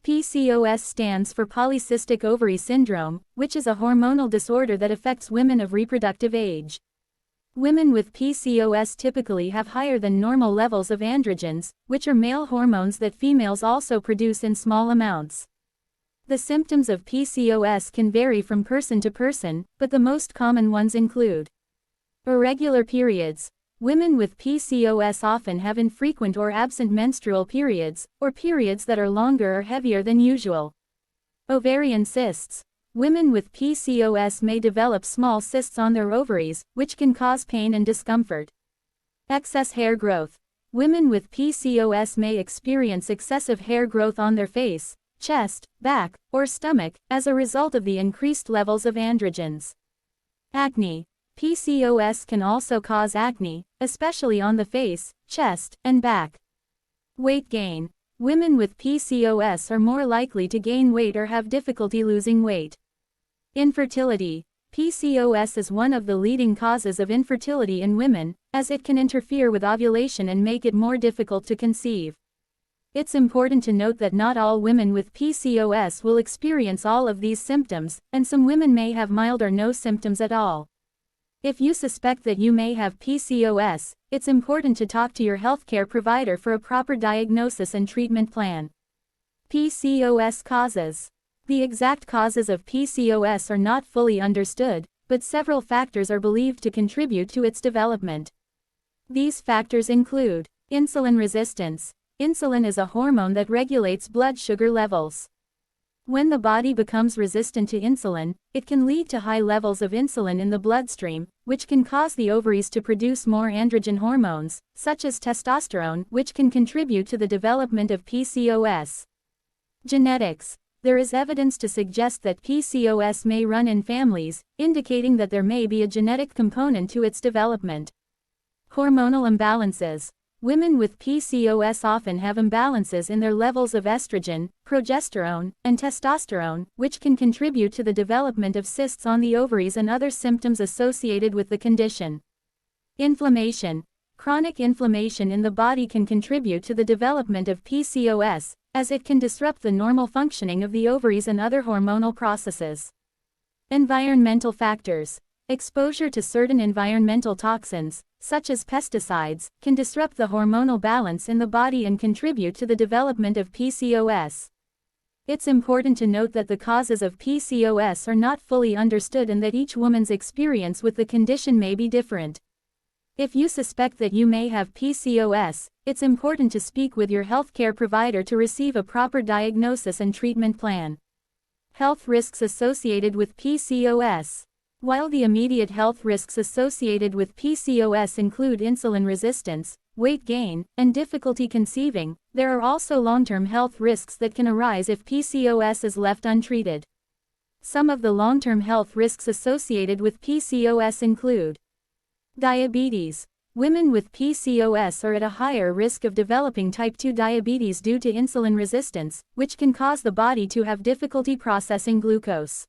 PCOS stands for Polycystic Ovary Syndrome, which is a hormonal disorder that affects women of reproductive age. Women with PCOS typically have higher than normal levels of androgens, which are male hormones that females also produce in small amounts. The symptoms of PCOS can vary from person to person, but the most common ones include irregular periods. Women with PCOS often have infrequent or absent menstrual periods, or periods that are longer or heavier than usual. Ovarian cysts. Women with PCOS may develop small cysts on their ovaries, which can cause pain and discomfort. Excess hair growth. Women with PCOS may experience excessive hair growth on their face, chest, back, or stomach, as a result of the increased levels of androgens. Acne. PCOS can also cause acne, especially on the face, chest, and back. Weight gain. Women with PCOS are more likely to gain weight or have difficulty losing weight. Infertility. PCOS is one of the leading causes of infertility in women, as it can interfere with ovulation and make it more difficult to conceive. It's important to note that not all women with PCOS will experience all of these symptoms, and some women may have mild or no symptoms at all. If you suspect that you may have PCOS, it's important to talk to your healthcare provider for a proper diagnosis and treatment plan. PCOS causes. The exact causes of PCOS are not fully understood, but several factors are believed to contribute to its development. These factors include insulin resistance. Insulin is a hormone that regulates blood sugar levels. When the body becomes resistant to insulin, it can lead to high levels of insulin in the bloodstream, which can cause the ovaries to produce more androgen hormones, such as testosterone, which can contribute to the development of PCOS. Genetics. There is evidence to suggest that PCOS may run in families, indicating that there may be a genetic component to its development. Hormonal imbalances. Women with PCOS often have imbalances in their levels of estrogen, progesterone, and testosterone, which can contribute to the development of cysts on the ovaries and other symptoms associated with the condition. Inflammation. Chronic inflammation in the body can contribute to the development of PCOS, as it can disrupt the normal functioning of the ovaries and other hormonal processes. Environmental factors. Exposure to certain environmental toxins, such as pesticides, can disrupt the hormonal balance in the body and contribute to the development of PCOS. It's important to note that the causes of PCOS are not fully understood and that each woman's experience with the condition may be different. If you suspect that you may have PCOS, it's important to speak with your healthcare provider to receive a proper diagnosis and treatment plan. Health risks associated with PCOS. While the immediate health risks associated with PCOS include insulin resistance, weight gain, and difficulty conceiving, there are also long-term health risks that can arise if PCOS is left untreated. Some of the long-term health risks associated with PCOS include diabetes. Women with PCOS are at a higher risk of developing type 2 diabetes due to insulin resistance, which can cause the body to have difficulty processing glucose.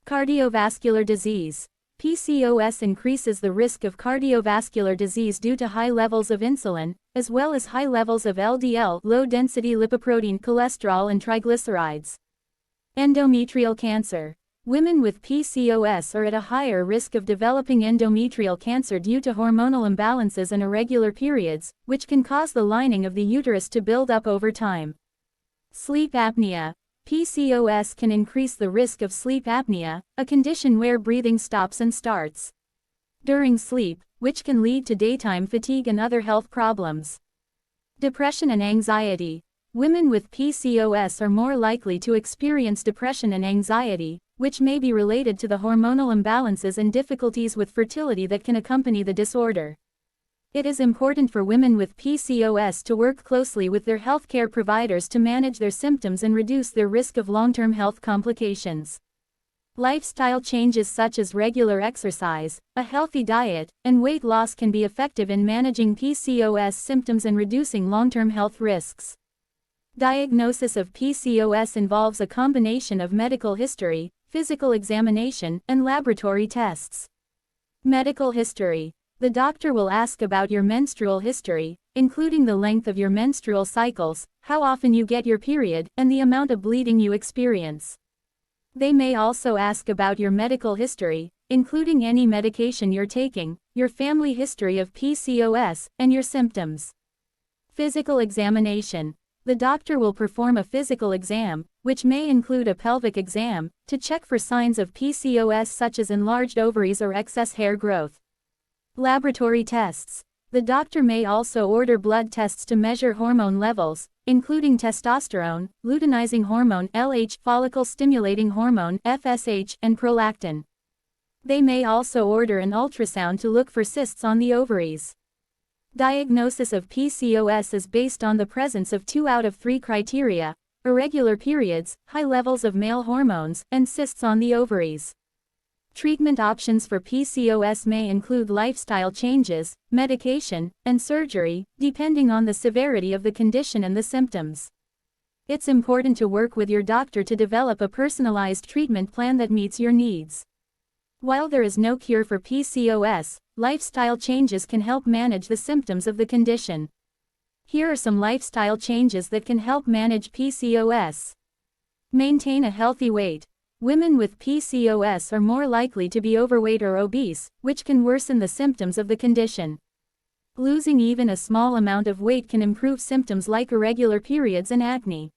Cardiovascular disease. PCOS increases the risk of cardiovascular disease due to high levels of insulin, as well as high levels of LDL, low-density lipoprotein cholesterol and triglycerides. Endometrial cancer. Women with PCOS are at a higher risk of developing endometrial cancer due to hormonal imbalances and irregular periods, which can cause the lining of the uterus to build up over time. Sleep apnea. PCOS can increase the risk of sleep apnea, a condition where breathing stops and starts during sleep, which can lead to daytime fatigue and other health problems. Depression and anxiety. Women with PCOS are more likely to experience depression and anxiety, which may be related to the hormonal imbalances and difficulties with fertility that can accompany the disorder. It is important for women with PCOS to work closely with their healthcare providers to manage their symptoms and reduce their risk of long-term health complications. Lifestyle changes such as regular exercise, a healthy diet, and weight loss can be effective in managing PCOS symptoms and reducing long-term health risks. Diagnosis of PCOS involves a combination of medical history, physical examination, and laboratory tests. Medical history. The doctor will ask about your menstrual history, including the length of your menstrual cycles, how often you get your period, and the amount of bleeding you experience. They may also ask about your medical history, including any medication you're taking, your family history of PCOS, and your symptoms. Physical examination. The doctor will perform a physical exam, which may include a pelvic exam, to check for signs of PCOS such as enlarged ovaries or excess hair growth. Laboratory tests. The doctor may also order blood tests to measure hormone levels, including testosterone, luteinizing hormone (LH), follicle-stimulating hormone (FSH), and prolactin. They may also order an ultrasound to look for cysts on the ovaries. Diagnosis of PCOS is based on the presence of 2 out of 3 criteria: irregular periods, high levels of male hormones, and cysts on the ovaries. Treatment options for PCOS may include lifestyle changes, medication, and surgery, depending on the severity of the condition and the symptoms. It's important to work with your doctor to develop a personalized treatment plan that meets your needs. While there is no cure for PCOS, lifestyle changes can help manage the symptoms of the condition. Here are some lifestyle changes that can help manage PCOS. Maintain a healthy weight. Women with PCOS are more likely to be overweight or obese, which can worsen the symptoms of the condition. Losing even a small amount of weight can improve symptoms like irregular periods and acne.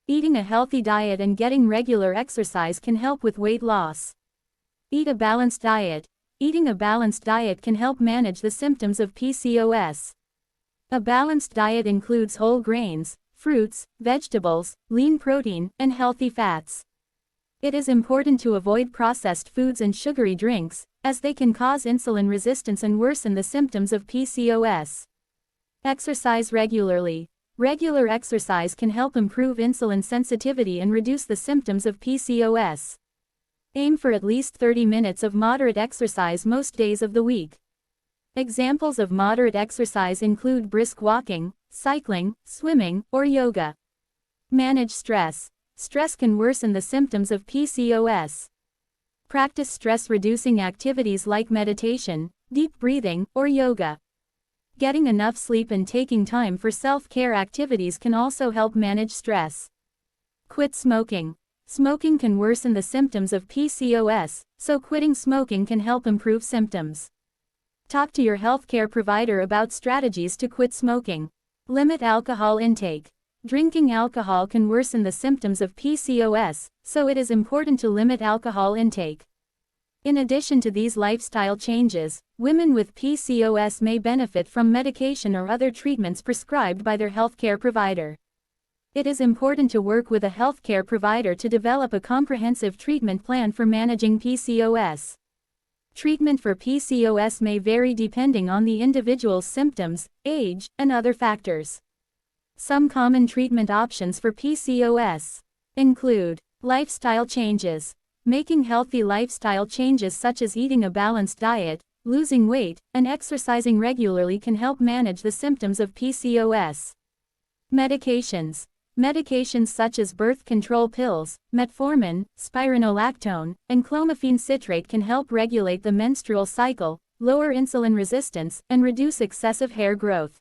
Eating a healthy diet and getting regular exercise can help with weight loss. Eat a balanced diet. Eating a balanced diet can help manage the symptoms of PCOS. A balanced diet includes whole grains, fruits, vegetables, lean protein, and healthy fats. It is important to avoid processed foods and sugary drinks, as they can cause insulin resistance and worsen the symptoms of PCOS. Exercise regularly. Regular exercise can help improve insulin sensitivity and reduce the symptoms of PCOS. Aim for at least 30 minutes of moderate exercise most days of the week. Examples of moderate exercise include brisk walking, cycling, swimming, or yoga. Manage stress. Stress can worsen the symptoms of PCOS. Practice stress-reducing activities like meditation, deep breathing, or yoga. Getting enough sleep and taking time for self-care activities can also help manage stress. Quit smoking. Smoking can worsen the symptoms of PCOS, so quitting smoking can help improve symptoms. Talk to your healthcare provider about strategies to quit smoking. Limit alcohol intake. Drinking alcohol can worsen the symptoms of PCOS, so it is important to limit alcohol intake. In addition to these lifestyle changes, women with PCOS may benefit from medication or other treatments prescribed by their healthcare provider. It is important to work with a healthcare provider to develop a comprehensive treatment plan for managing PCOS. Treatment for PCOS may vary depending on the individual's symptoms, age, and other factors. Some common treatment options for PCOS include lifestyle changes. Making healthy lifestyle changes such as eating a balanced diet, losing weight, and exercising regularly can help manage the symptoms of PCOS. Medications. Medications such as birth control pills, metformin, spironolactone, and clomiphene citrate can help regulate the menstrual cycle, lower insulin resistance, and reduce excessive hair growth.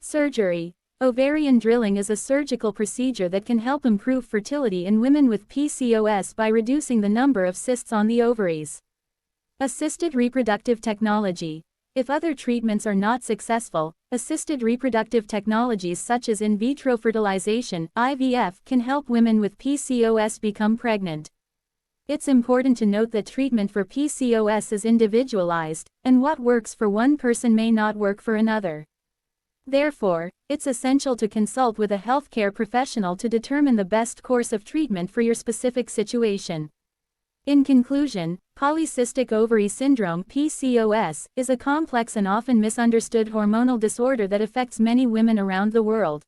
Surgery. Ovarian drilling is a surgical procedure that can help improve fertility in women with PCOS by reducing the number of cysts on the ovaries. Assisted reproductive technology. If other treatments are not successful, assisted reproductive technologies such as in vitro fertilization (IVF) can help women with PCOS become pregnant. It's important to note that treatment for PCOS is individualized, and what works for one person may not work for another. Therefore, it's essential to consult with a healthcare professional to determine the best course of treatment for your specific situation. In conclusion, Polycystic Ovary Syndrome (PCOS) is a complex and often misunderstood hormonal disorder that affects many women around the world.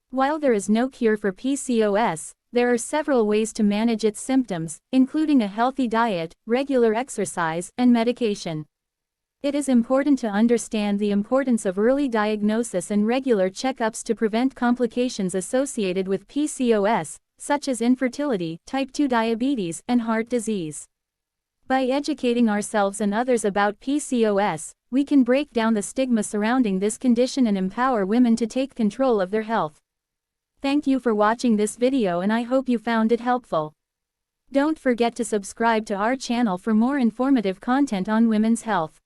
While there is no cure for PCOS, there are several ways to manage its symptoms, including a healthy diet, regular exercise, and medication. It is important to understand the importance of early diagnosis and regular checkups to prevent complications associated with PCOS, such as infertility, type 2 diabetes, and heart disease. By educating ourselves and others about PCOS, we can break down the stigma surrounding this condition and empower women to take control of their health. Thank you for watching this video, and I hope you found it helpful. Don't forget to subscribe to our channel for more informative content on women's health.